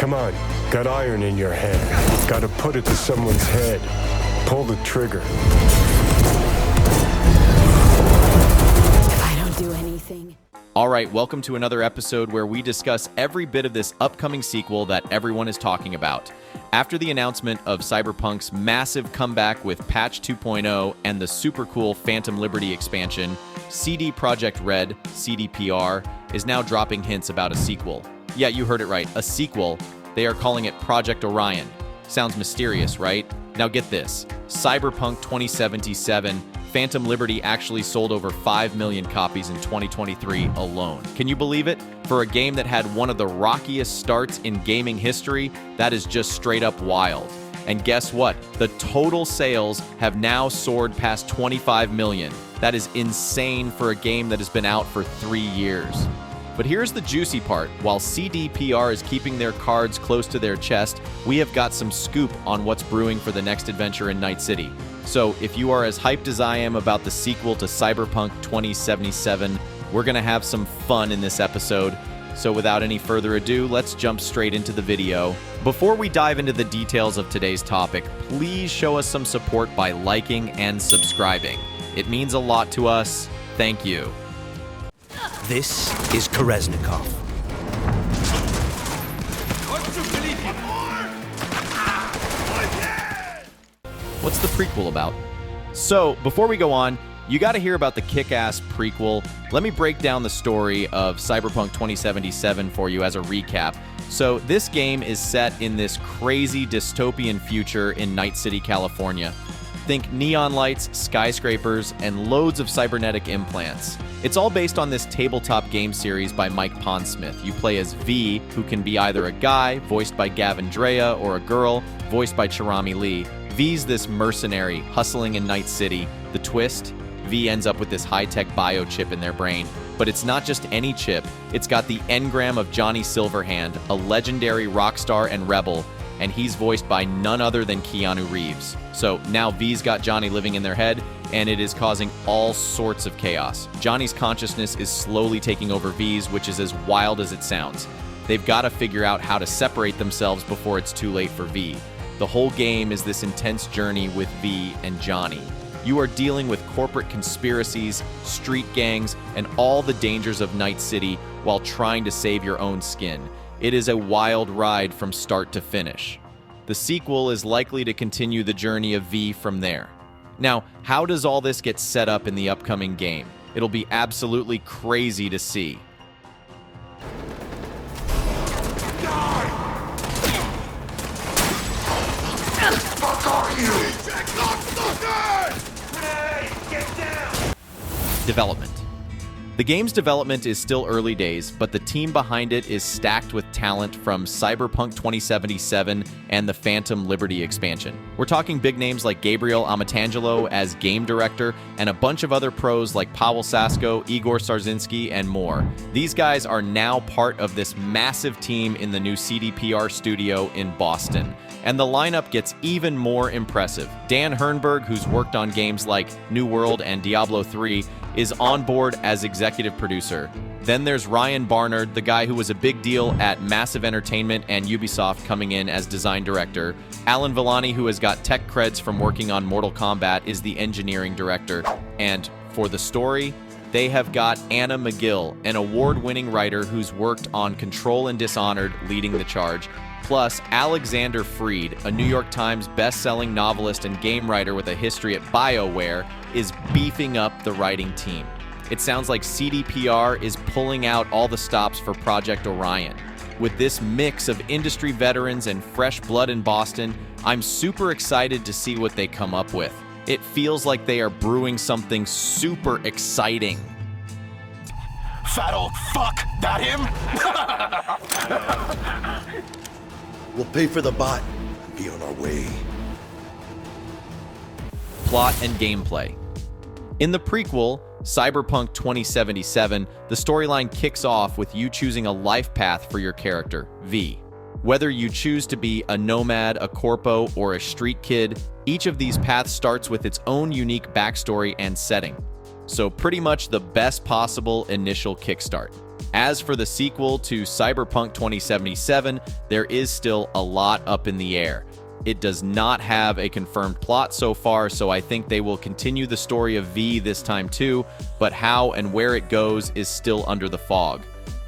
Come on, got iron in your hand. Gotta put it to someone's head. Pull the trigger. I don't do anything. All right, welcome to another episode where we discuss every bit of this upcoming sequel that everyone is talking about. After the announcement of Cyberpunk's massive comeback with Patch 2.0 and the super cool Phantom Liberty expansion, CD Projekt Red, CDPR, is now dropping hints about a sequel. Yeah, you heard it right, a sequel. They are calling it Project Orion. Sounds mysterious, right? Now get this, Cyberpunk 2077, Phantom Liberty actually sold over 5 million copies in 2023 alone. Can you believe it? For a game that had one of the rockiest starts in gaming history, that is just straight up wild. And guess what? The total sales have now soared past 25 million. That is insane for a game that has been out for 3 years. But here's the juicy part. While CDPR is keeping their cards close to their chest, we have got some scoop on what's brewing for the next adventure in Night City. So if you are as hyped as I am about the sequel to Cyberpunk 2077, we're going to have some fun in this episode. So without any further ado, let's jump straight into the video. Before we dive into the details of today's topic, please show us some support by liking and subscribing. It means a lot to us. Thank you. This is Kereznikov. What's the prequel about? So, before we go on, you gotta hear about the kick-ass prequel. Let me break down the story of Cyberpunk 2077 for you as a recap. So, this game is set in this crazy dystopian future in Night City, California. Think neon lights, skyscrapers, and loads of cybernetic implants. It's all based on this tabletop game series by Mike Pondsmith. You play as V, who can be either a guy, voiced by Gavin Drea, or a girl, voiced by Cherami Lee. V's this mercenary, hustling in Night City. The twist? V ends up with this high-tech biochip in their brain. But it's not just any chip. It's got the engram of Johnny Silverhand, a legendary rock star and rebel, and he's voiced by none other than Keanu Reeves. So now V's got Johnny living in their head, and it is causing all sorts of chaos. Johnny's consciousness is slowly taking over V's, which is as wild as it sounds. They've got to figure out how to separate themselves before it's too late for V. The whole game is this intense journey with V and Johnny. You are dealing with corporate conspiracies, street gangs, and all the dangers of Night City while trying to save your own skin. It is a wild ride from start to finish. The sequel is likely to continue the journey of V from there. Now, how does all this get set up in the upcoming game? It'll be absolutely crazy to see. Fuck are you? Development. The game's development is still early days, but the team behind it is stacked with talent from Cyberpunk 2077 and the Phantom Liberty expansion. We're talking big names like Gabriel Amatangelo as game director, and a bunch of other pros like Paweł Sasko, Igor Starzinski, and more. These guys are now part of this massive team in the new CDPR studio in Boston. And the lineup gets even more impressive. Dan Hernberg, who's worked on games like New World and Diablo 3, is on board as executive producer. Then there's Ryan Barnard, the guy who was a big deal at Massive Entertainment and Ubisoft, coming in as design director. Alan Villani, who has got tech creds from working on Mortal Kombat, is the engineering director. And for the story, they have got Anna McGill, an award-winning writer who's worked on Control and Dishonored, leading the charge. Plus, Alexander Freed, a New York Times best-selling novelist and game writer with a history at BioWare, is beefing up the writing team. It sounds like CDPR is pulling out all the stops for Project Orion. With this mix of industry veterans and fresh blood in Boston, I'm super excited to see what they come up with. It feels like they are brewing something super exciting. Fat old fuck, that him? We'll pay for the bot and be on our way. Plot and gameplay. In the prequel, Cyberpunk 2077, the storyline kicks off with you choosing a life path for your character, V. Whether you choose to be a nomad, a corpo, or a street kid, each of these paths starts with its own unique backstory and setting. So pretty much the best possible initial kickstart. As for the sequel to Cyberpunk 2077, there is still a lot up in the air. It does not have a confirmed plot so far, so I think they will continue the story of V this time too, but how and where it goes is still under the fog.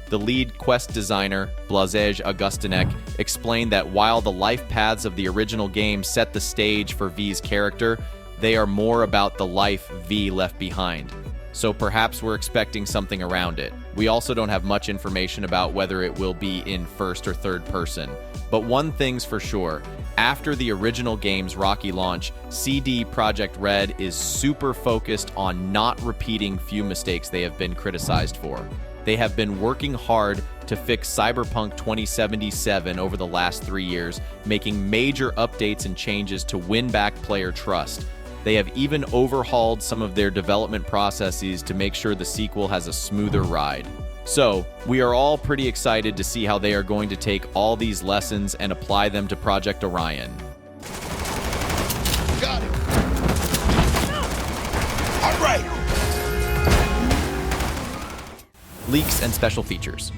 The lead quest designer, Blažej Augustinek, explained that while the life paths of the original game set the stage for V's character, they are more about the life V left behind. So perhaps we're expecting something around it. We also don't have much information about whether it will be in first or third person. But one thing's for sure, after the original game's rocky launch, CD Projekt Red is super focused on not repeating few mistakes they have been criticized for. They have been working hard to fix Cyberpunk 2077 over the last 3 years, making major updates and changes to win back player trust. They have even overhauled some of their development processes to make sure the sequel has a smoother ride. So, we are all pretty excited to see how they are going to take all these lessons and apply them to Project Orion. Got it. All right. Leaks and special features.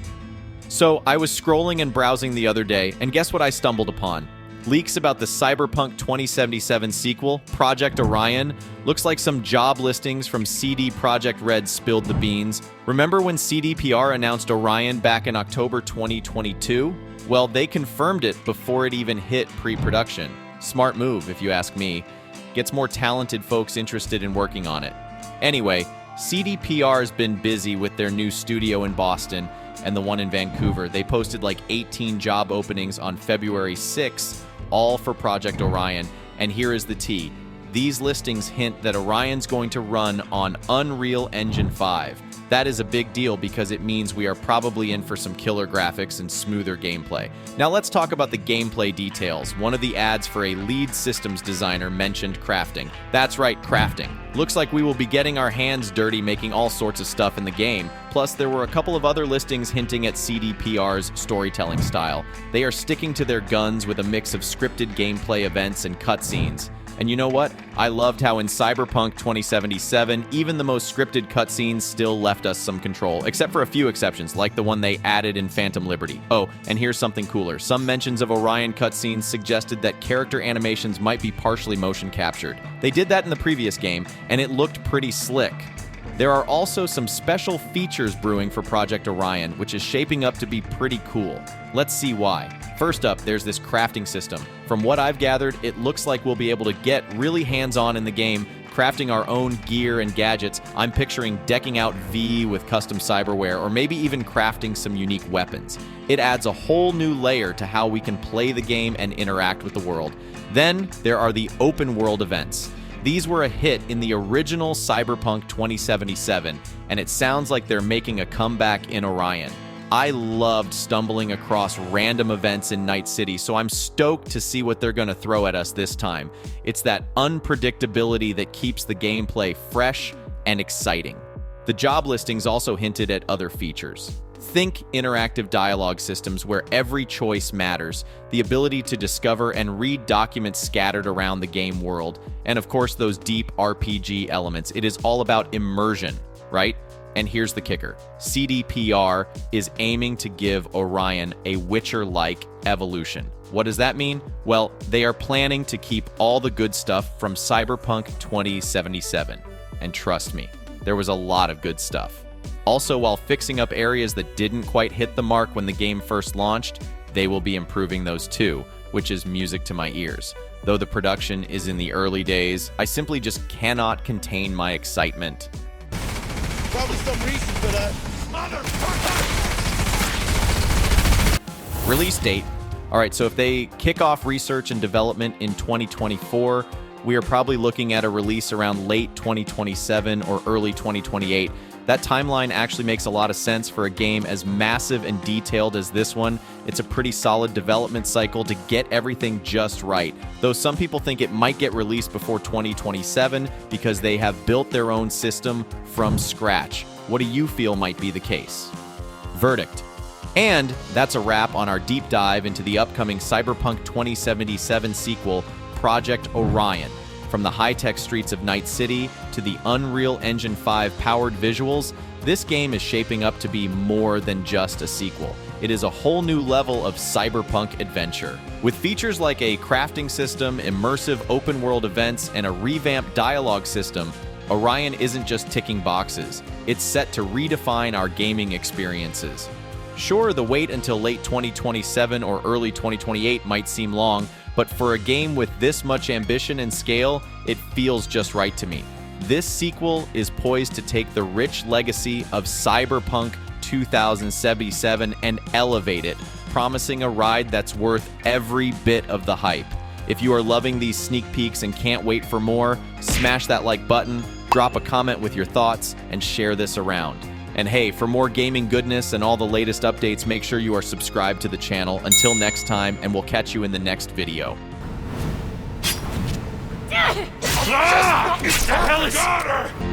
So, I was scrolling and browsing the other day, and guess what I stumbled upon? Leaks about the Cyberpunk 2077 sequel, Project Orion. Looks like some job listings from CD Projekt Red spilled the beans. Remember when CDPR announced Orion back in October 2022? Well, they confirmed it before it even hit pre-production. Smart move, if you ask me. Gets more talented folks interested in working on it. Anyway, CDPR has been busy with their new studio in Boston and the one in Vancouver. They posted like 18 job openings on February 6th, all for Project Orion. And here is the tea. These listings hint that Orion's going to run on Unreal Engine 5. That is a big deal because it means we are probably in for some killer graphics and smoother gameplay. Now let's talk about the gameplay details. One of the ads for a lead systems designer mentioned crafting. That's right, crafting. Looks like we will be getting our hands dirty making all sorts of stuff in the game. Plus, there were a couple of other listings hinting at CDPR's storytelling style. They are sticking to their guns with a mix of scripted gameplay events and cutscenes. And you know what? I loved how in Cyberpunk 2077, even the most scripted cutscenes still left us some control, except for a few exceptions, like the one they added in Phantom Liberty. Oh, and here's something cooler. Some mentions of Orion cutscenes suggested that character animations might be partially motion captured. They did that in the previous game, and it looked pretty slick. There are also some special features brewing for Project Orion, which is shaping up to be pretty cool. Let's see why. First up, there's this crafting system. From what I've gathered, it looks like we'll be able to get really hands-on in the game, crafting our own gear and gadgets. I'm picturing decking out V with custom cyberware, or maybe even crafting some unique weapons. It adds a whole new layer to how we can play the game and interact with the world. Then, there are the open world events. These were a hit in the original Cyberpunk 2077, and it sounds like they're making a comeback in Orion. I loved stumbling across random events in Night City, so I'm stoked to see what they're going to throw at us this time. It's that unpredictability that keeps the gameplay fresh and exciting. The job listings also hinted at other features. Think interactive dialogue systems where every choice matters, the ability to discover and read documents scattered around the game world, and of course those deep RPG elements. It is all about immersion, right? And here's the kicker. CDPR is aiming to give Orion a Witcher-like evolution. What does that mean? Well, they are planning to keep all the good stuff from Cyberpunk 2077. And trust me, there was a lot of good stuff. Also, while fixing up areas that didn't quite hit the mark when the game first launched, they will be improving those too, which is music to my ears. Though the production is in the early days, I simply just cannot contain my excitement. Probably some reason for that. Motherfucker! Release date. Alright, so if they kick off research and development in 2024, we are probably looking at a release around late 2027 or early 2028. That timeline actually makes a lot of sense for a game as massive and detailed as this one. It's a pretty solid development cycle to get everything just right. Though some people think it might get released before 2027 because they have built their own system from scratch. What do you feel might be the case? Verdict. And that's a wrap on our deep dive into the upcoming Cyberpunk 2077 sequel, Project Orion. From the high-tech streets of Night City to the Unreal Engine 5 powered visuals, This game is shaping up to be more than just a sequel. It is a whole new level of cyberpunk adventure. With features like a crafting system, immersive open-world events, and a revamped dialogue system, Orion isn't just ticking boxes. It's set to redefine our gaming experiences. Sure, the wait until late 2027 or early 2028 might seem long, but for a game with this much ambition and scale, it feels just right to me. This sequel is poised to take the rich legacy of Cyberpunk 2077 and elevate it, promising a ride that's worth every bit of the hype. If you are loving these sneak peeks and can't wait for more, smash that like button, drop a comment with your thoughts, and share this around. And hey, for more gaming goodness and all the latest updates, make sure you are subscribed to the channel. Until next time, and we'll catch you in the next video. What the hell is...